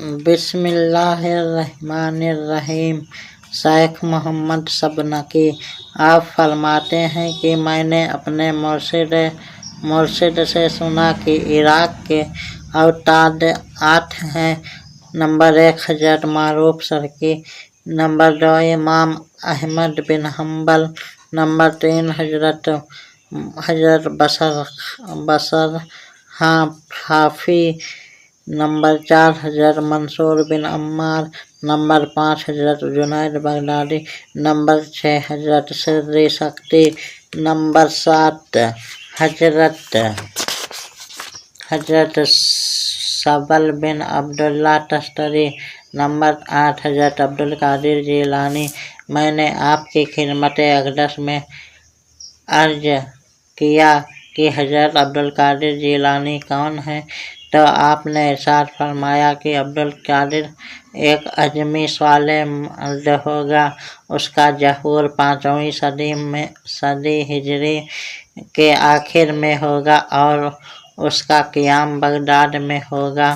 بسم اللہ الرحمن الرحیم۔ شیخ محمد سبنکی آپ فرماتے ہیں کہ میں نے اپنے مرشد سے سنا کہ عراق کے اوتاد 8 ہیں۔ نمبر 1 حضرت معروف سرکی، نمبر 2 امام احمد بن حنبل، نمبر 3 حضرت بصر حافی، نمبر 4 حضرت منصور بن عمار، نمبر 5 حضرت جنید بغدادی، نمبر 6 حضرت سری سکتی، نمبر 7 حضرت سبل بن عبداللہ تستری، نمبر 8 حضرت عبدالقادر جیلانی۔ میں نے آپ کی خدمت اقدس میں عرض کیا کہ حضرت عبدالقادر جیلانی کون ہیں؟ تو آپ نے ارشاد فرمایا کہ عبدالقادر ایک اجمی صالح مرد ہوگا، اس کا ظہور 5ویں صدی ہجری کے آخر میں ہوگا اور اس کا قیام بغداد میں ہوگا۔